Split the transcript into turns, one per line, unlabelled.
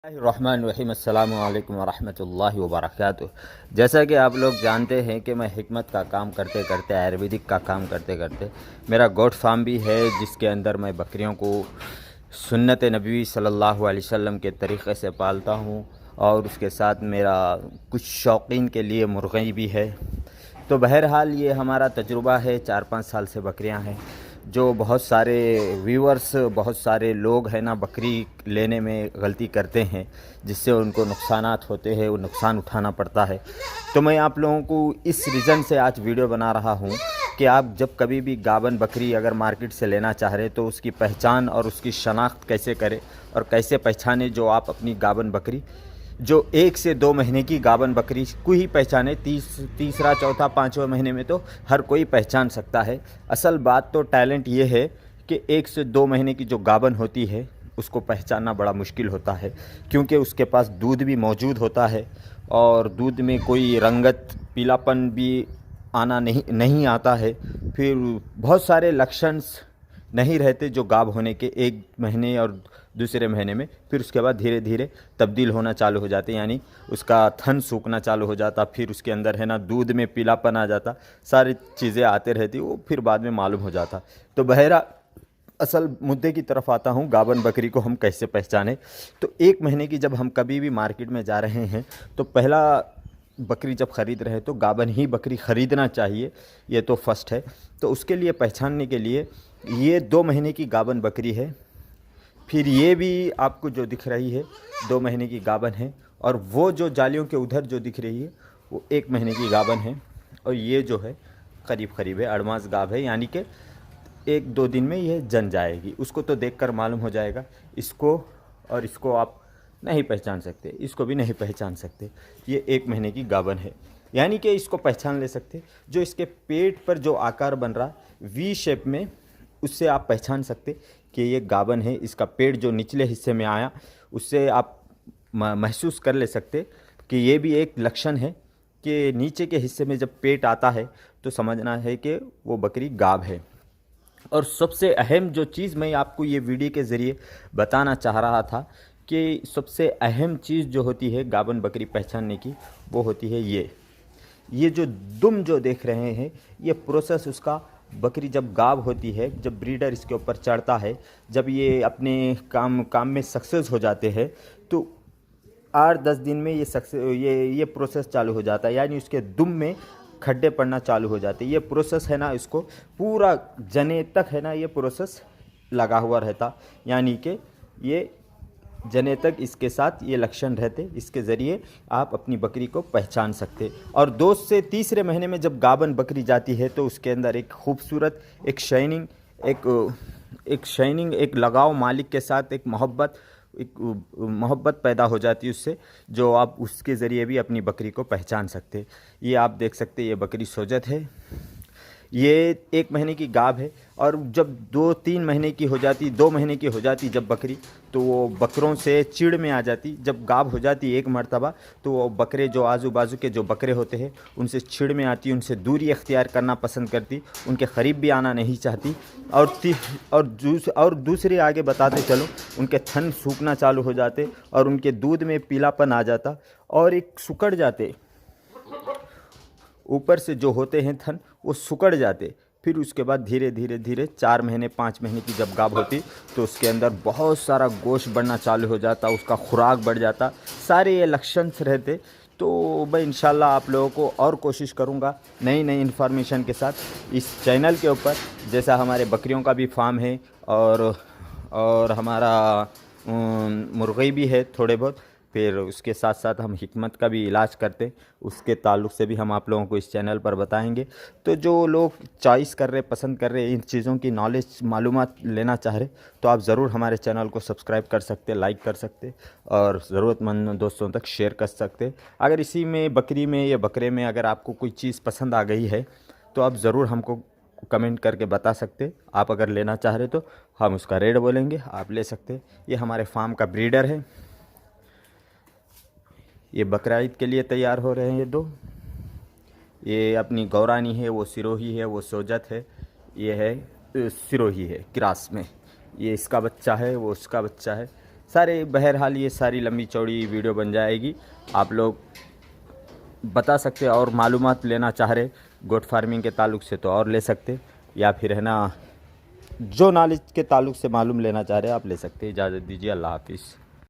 रहमानिर्रहीम अस्सलामु अलैकुम वरहमतुल्लाहि वबरकातुह। जैसा कि आप लोग जानते हैं कि मैं हिकमत का काम करते करते आयुर्वेदिक का काम करते करते मेरा गोट फार्म भी है, जिसके अंदर मैं बकरियों को सुन्नत नबी सल्लल्लाहु अलैहि वसल्लम के तरीक़े से पालता हूँ। और उसके साथ मेरा कुछ शौकीन के लिए मुर्गी भी है। तो बहरहाल ये हमारा तजुर्बा है, 4-5 साल से बकरियां हैं। जो बहुत सारे व्यूअर्स, बहुत सारे लोग हैं ना, बकरी लेने में गलती करते हैं, जिससे उनको नुकसानात होते हैं, वो नुकसान उठाना पड़ता है। तो मैं आप लोगों को इस रीज़न से आज वीडियो बना रहा हूँ कि आप जब कभी भी गाबन बकरी अगर मार्केट से लेना चाह रहे तो उसकी पहचान और उसकी शनाख्त कैसे करें और कैसे पहचाने जो आप अपनी गाबन बकरी जो 1 से 2 महीने की गाबन बकरी को ही पहचाने। तीसरा चौथा 5वें महीने में तो हर कोई पहचान सकता है। असल बात तो टैलेंट ये है कि 1 से 2 महीने की जो गाबन होती है उसको पहचानना बड़ा मुश्किल होता है, क्योंकि उसके पास दूध भी मौजूद होता है और दूध में कोई रंगत, पीलापन भी आना नहीं आता है। फिर बहुत सारे लक्षण नहीं रहते जो गाब होने के 1 महीने और दूसरे महीने में। फिर उसके बाद धीरे धीरे तब्दील होना चालू हो जाते, यानी उसका थन सूखना चालू हो जाता, फिर उसके अंदर है ना दूध में पीलापन आ जाता, सारी चीज़ें आते रहती, वो फिर बाद में मालूम हो जाता। तो बहरा असल मुद्दे की तरफ आता हूँ, गाबन बकरी को हम कैसे पहचाने। तो 1 महीने की जब हम कभी भी मार्केट में जा रहे हैं तो पहला बकरी जब ख़रीद रहे तो गाबन ही बकरी ख़रीदना चाहिए, ये तो फर्स्ट है। तो उसके लिए पहचानने के लिए ये 2 महीने की गाबन बकरी है, फिर ये भी आपको जो दिख रही है 2 महीने की गाबन है, और वो जो जालियों के उधर जो दिख रही है वो 1 महीने की गाबन है, और ये जो है करीब है अड़मास गाब है, यानी कि 1-2 दिन में ये जन जाएगी। उसको तो देखकर मालूम हो जाएगा। इसको और इसको आप नहीं पहचान सकते, इसको भी नहीं पहचान सकते। ये 1 महीने की गाबन है, यानी कि इसको पहचान ले सकते। जो इसके पेट पर जो आकार बन रहा वी शेप में, उससे आप पहचान सकते कि ये गाबन है। इसका पेट जो निचले हिस्से में आया, उससे आप महसूस कर ले सकते कि ये भी एक लक्षण है कि नीचे के हिस्से में जब पेट आता है तो समझना है कि वो बकरी गाब है। और सबसे अहम जो चीज़ मैं आपको ये वीडियो के ज़रिए बताना चाह रहा था कि सबसे अहम चीज़ जो होती है गाबन बकरी पहचानने की, वो होती है ये जो दुम जो देख रहे हैं, ये प्रोसेस उसका बकरी जब गाब होती है, जब ब्रीडर इसके ऊपर चढ़ता है, जब ये अपने काम में सक्सेस हो जाते हैं, तो 8-10 दिन में ये प्रोसेस चालू हो जाता है, यानी उसके दुम में खड्डे पड़ना चालू हो जाते हैं। ये प्रोसेस है ना, इसको पूरा जने तक है ना ये प्रोसेस लगा हुआ रहता, यानी कि ये जने तक इसके साथ ये लक्षण रहते। इसके ज़रिए आप अपनी बकरी को पहचान सकते। और 2 से तीसरे महीने में जब गाबन बकरी जाती है तो उसके अंदर एक खूबसूरत, एक शाइनिंग, एक लगाव मालिक के साथ, एक मोहब्बत पैदा हो जाती है उससे, जो आप उसके ज़रिए भी अपनी बकरी को पहचान सकते। ये आप देख सकते, ये बकरी सोजत है, ये 1 महीने की गाब है। और जब 2-3 महीने की हो जाती, 2 महीने की हो जाती जब बकरी, तो वो बकरों से चिड़ में आ जाती। जब गाब हो जाती एक मर्तबा, तो वो बकरे जो आजू बाजू के जो बकरे होते हैं उनसे चिड़ में आती, उनसे दूरी अख्तियार करना पसंद करती, उनके करीब भी आना नहीं चाहती। और दूसरे आगे बताते चलो, उनके थन सूखना चालू हो जाते और उनके दूध में पीलापन आ जाता और एक सुकड़ जाते, ऊपर से जो होते हैं थन वो सुकड़ जाते। फिर उसके बाद धीरे धीरे 4 महीने 5 महीने की जब गाब होती तो उसके अंदर बहुत सारा गोश्त बढ़ना चालू हो जाता, उसका खुराक बढ़ जाता, सारे ये लक्षण रहते। तो मैं इंशाल्लाह आप लोगों को और कोशिश करूँगा नई इन्फॉर्मेशन के साथ इस चैनल के ऊपर। जैसा हमारे बकरियों का भी फार्म है और हमारा मुर्गी भी है थोड़े बहुत, फिर उसके साथ साथ हम हिकमत का भी इलाज करते, उसके ताल्लुक़ से भी हम आप लोगों को इस चैनल पर बताएंगे। तो जो लोग चॉइस कर रहे, पसंद कर रहे, इन चीज़ों की नॉलेज मालूमात लेना चाह रहे, तो आप ज़रूर हमारे चैनल को सब्सक्राइब कर सकते, लाइक कर सकते और ज़रूरतमंद दोस्तों तक शेयर कर सकते। अगर इसी में बकरी में या बकरे में अगर आपको कोई चीज़ पसंद आ गई है तो आप ज़रूर हमको कमेंट करके बता सकते। आप अगर लेना चाह रहे तो हम उसका रेट बोलेंगे, आप ले सकते। ये हमारे फार्म का ब्रीडर है, ये बकरा ईद के लिए तैयार हो रहे हैं ये 2। ये अपनी गौरानी है, वो सिरोही है, वो सोजत है, ये है सिरोही है क्रास में। ये इसका बच्चा है, वो उसका बच्चा है। सारे बहरहाल ये सारी लंबी चौड़ी वीडियो बन जाएगी। आप लोग बता सकते और मालूमात लेना चाह रहे गोट फार्मिंग के ताल्लुक़ से तो और ले सकते, या फिर है ना जो नॉलेज के ताल्लुक़ से मालूम लेना चाह रहे आप ले सकते। इजाज़त दीजिए, अल्लाह हाफिज़।